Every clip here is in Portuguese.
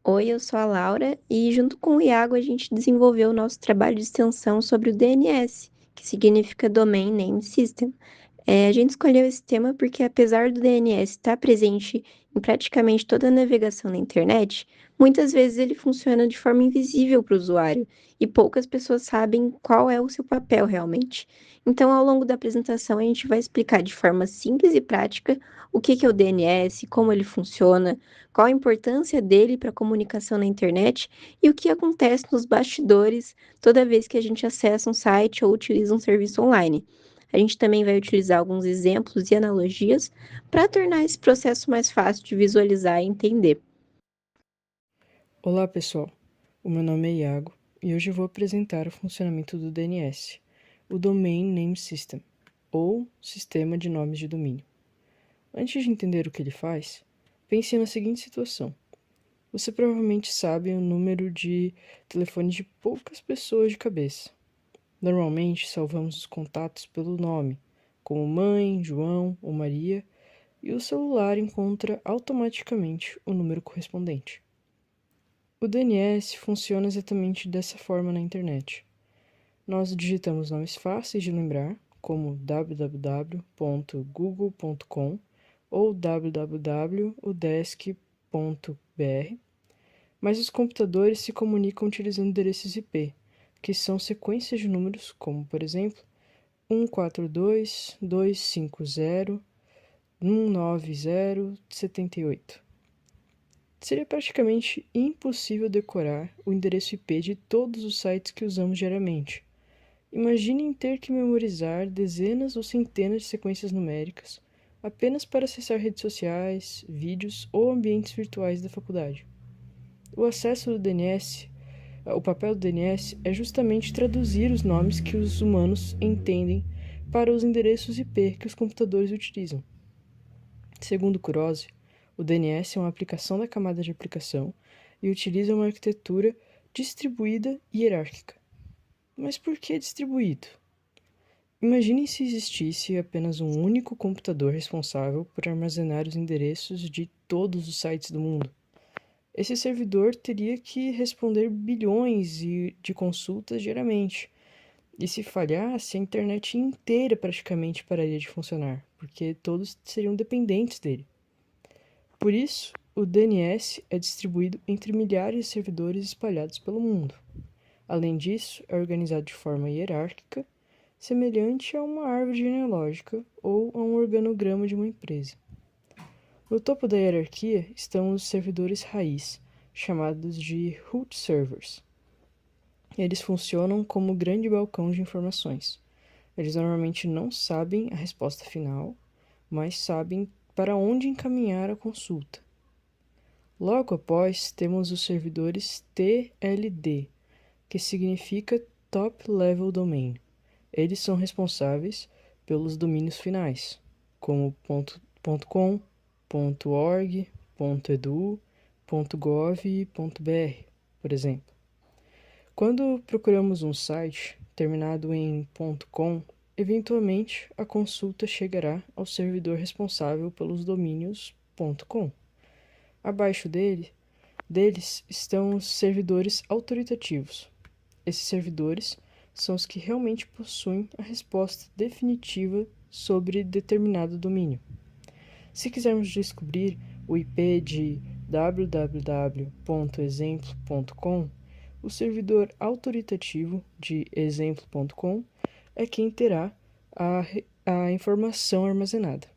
Oi, eu sou a Laura e junto com o Iago a gente desenvolveu o nosso trabalho de extensão sobre o DNS, que significa Domain Name System. A gente escolheu esse tema porque, apesar do DNS estar presente em praticamente toda a navegação na internet, muitas vezes ele funciona de forma invisível para o usuário e poucas pessoas sabem qual é o seu papel realmente. Então, ao longo da apresentação, a gente vai explicar de forma simples e prática o que é o DNS, como ele funciona, qual a importância dele para a comunicação na internet e o que acontece nos bastidores toda vez que a gente acessa um site ou utiliza um serviço online. A gente também vai utilizar alguns exemplos e analogias para tornar esse processo mais fácil de visualizar e entender. Olá pessoal, o meu nome é Iago e hoje eu vou apresentar o funcionamento do DNS, o Domain Name System, ou Sistema de Nomes de Domínio. Antes de entender o que ele faz, pense na seguinte situação. Você provavelmente sabe o número de telefone de poucas pessoas de cabeça. Normalmente salvamos os contatos pelo nome, como mãe, João ou Maria, e o celular encontra automaticamente o número correspondente. O DNS funciona exatamente dessa forma na internet. Nós digitamos nomes fáceis de lembrar, como www.google.com ou www.udesk.br, mas os computadores se comunicam utilizando endereços IP, que são sequências de números, como por exemplo 142.250.190.78. Seria praticamente impossível decorar o endereço IP de todos os sites que usamos diariamente. Imaginem ter que memorizar dezenas ou centenas de sequências numéricas apenas para acessar redes sociais, vídeos ou ambientes virtuais da faculdade. O acesso do DNS, o papel do DNS é justamente traduzir os nomes que os humanos entendem para os endereços IP que os computadores utilizam. Segundo Kurose, o DNS é uma aplicação da camada de aplicação e utiliza uma arquitetura distribuída e hierárquica. Mas por que distribuído? Imagine se existisse apenas um único computador responsável por armazenar os endereços de todos os sites do mundo. Esse servidor teria que responder bilhões de consultas diariamente. E se falhasse, a internet inteira praticamente pararia de funcionar, porque todos seriam dependentes dele. Por isso, o DNS é distribuído entre milhares de servidores espalhados pelo mundo. Além disso, é organizado de forma hierárquica, semelhante a uma árvore genealógica ou a um organograma de uma empresa. No topo da hierarquia estão os servidores raiz, chamados de root servers. Eles funcionam como grande balcão de informações. Eles normalmente não sabem a resposta final, mas sabem para onde encaminhar a consulta. Logo após, temos os servidores TLD, que significa Top Level Domain. Eles são responsáveis pelos domínios finais, como .com, .org, .edu, .gov e .br, por exemplo. Quando procuramos um site terminado em .com, eventualmente a consulta chegará ao servidor responsável pelos domínios .com. Abaixo deles estão os servidores autoritativos. Esses servidores são os que realmente possuem a resposta definitiva sobre determinado domínio. Se quisermos descobrir o IP de www.exemplo.com, o servidor autoritativo de exemplo.com é quem terá a informação armazenada.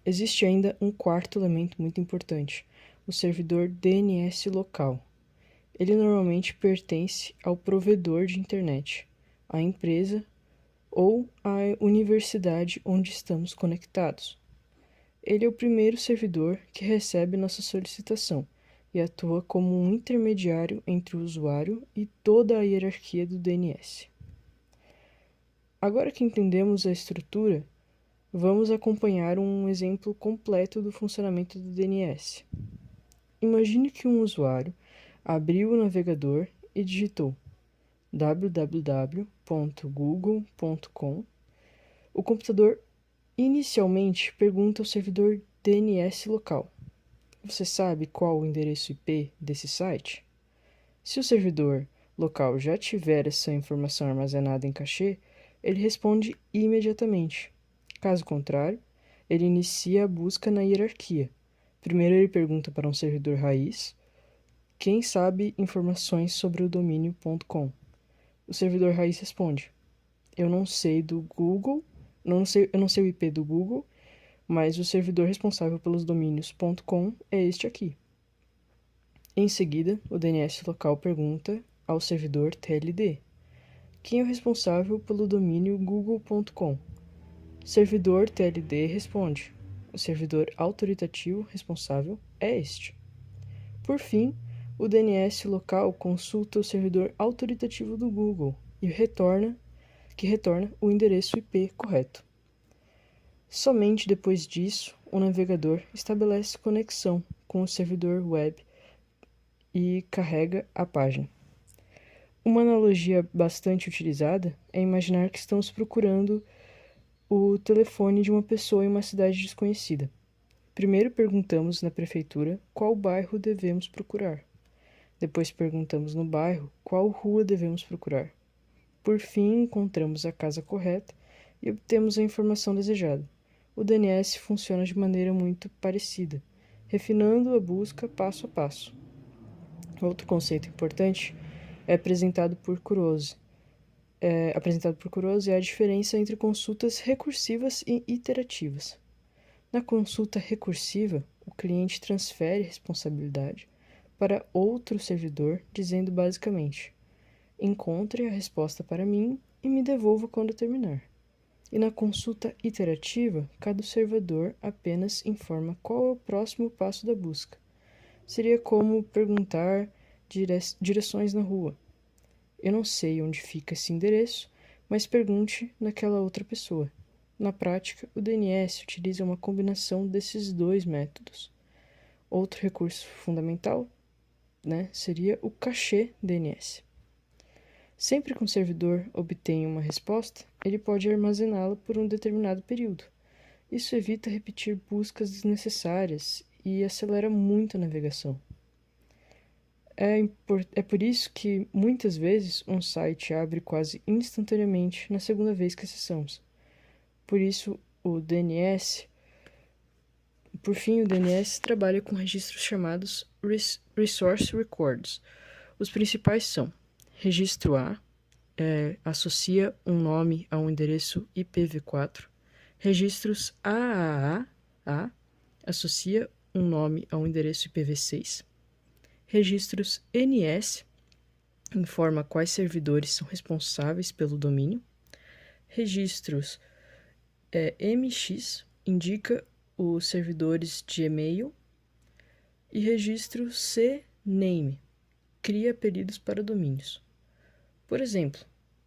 Existe ainda um quarto elemento muito importante, o servidor DNS local. Ele normalmente pertence ao provedor de internet, à empresa ou à universidade onde estamos conectados. Ele é o primeiro servidor que recebe nossa solicitação e atua como um intermediário entre o usuário e toda a hierarquia do DNS. Agora que entendemos a estrutura, vamos acompanhar um exemplo completo do funcionamento do DNS. Imagine que um usuário abriu o navegador e digitou www.google.com. O computador inicialmente pergunta ao servidor DNS local: Você sabe qual o endereço IP desse site? Se o servidor local já tiver essa informação armazenada em cachê, ele responde imediatamente. Caso contrário, ele inicia a busca na hierarquia. Primeiro ele pergunta para um servidor raiz, quem sabe informações sobre o domínio.com. O servidor raiz responde, eu não sei do Google, eu não sei o IP do Google, mas o servidor responsável pelos domínios.com é este aqui. Em seguida, o DNS local pergunta ao servidor TLD, quem é o responsável pelo domínio google.com? Servidor TLD responde, o servidor autoritativo responsável é este. Por fim, o DNS local consulta o servidor autoritativo do Google e retorna o endereço IP correto. Somente depois disso, o navegador estabelece conexão com o servidor web e carrega a página. Uma analogia bastante utilizada é imaginar que estamos procurando o telefone de uma pessoa em uma cidade desconhecida. Primeiro perguntamos na prefeitura qual bairro devemos procurar. Depois perguntamos no bairro qual rua devemos procurar. Por fim, encontramos a casa correta e obtemos a informação desejada. O DNS funciona de maneira muito parecida, refinando a busca passo a passo. Outro conceito importante é apresentado por Kurose. É a diferença entre consultas recursivas e iterativas. Na consulta recursiva, o cliente transfere responsabilidade para outro servidor, dizendo basicamente: encontre a resposta para mim e me devolva quando terminar. E na consulta iterativa, cada servidor apenas informa qual é o próximo passo da busca. Seria como perguntar direções na rua. Eu não sei onde fica esse endereço, mas pergunte naquela outra pessoa. Na prática, o DNS utiliza uma combinação desses dois métodos. Outro recurso fundamental, seria o cachê DNS. Sempre que um servidor obtém uma resposta, ele pode armazená-la por um determinado período. Isso evita repetir buscas desnecessárias e acelera muito a navegação. É por isso que, muitas vezes, um site abre quase instantaneamente na segunda vez que acessamos. Por isso, por fim, o DNS trabalha com registros chamados Resource Records. Os principais são: registro A, associa um nome a um endereço IPv4. Registros AAA, associa um nome a um endereço IPv6. Registros NS, informa quais servidores são responsáveis pelo domínio. Registros MX, indica os servidores de e-mail. E registro CNAME, cria apelidos para domínios. Por exemplo,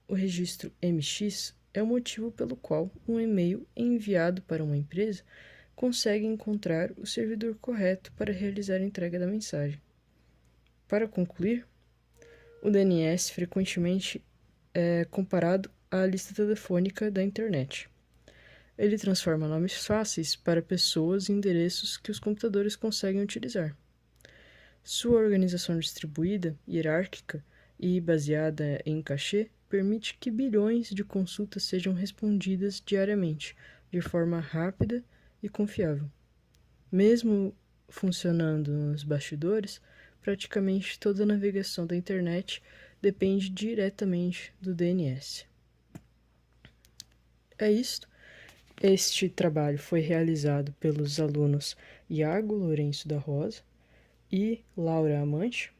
o registro MX é o motivo pelo qual um e-mail enviado para uma empresa consegue encontrar o servidor correto para realizar a entrega da mensagem. Para concluir, o DNS frequentemente é comparado à lista telefônica da internet. Ele transforma nomes fáceis para pessoas e endereços que os computadores conseguem utilizar. Sua organização distribuída, hierárquica e baseada em cachê permite que bilhões de consultas sejam respondidas diariamente, de forma rápida e confiável. Mesmo funcionando nos bastidores, praticamente toda a navegação da internet depende diretamente do DNS. É isto. Este trabalho foi realizado pelos alunos Iago Lourenço da Rosa e Laura Amante,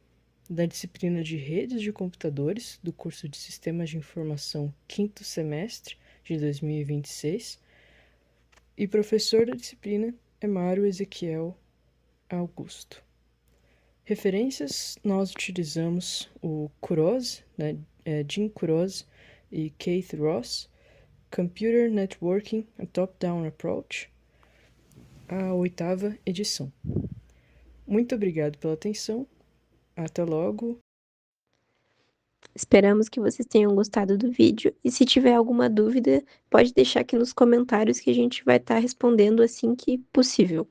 da disciplina de Redes de Computadores, do curso de Sistemas de Informação, 5º semestre de 2026, e professor da disciplina é Mário Ezequiel Augusto. Referências: nós utilizamos o Kurose, Jim Kurose e Keith Ross, Computer Networking, a Top-Down Approach, a 8ª edição. Muito obrigado pela atenção. Até logo. Esperamos que vocês tenham gostado do vídeo e se tiver alguma dúvida, pode deixar aqui nos comentários que a gente vai estar respondendo assim que possível.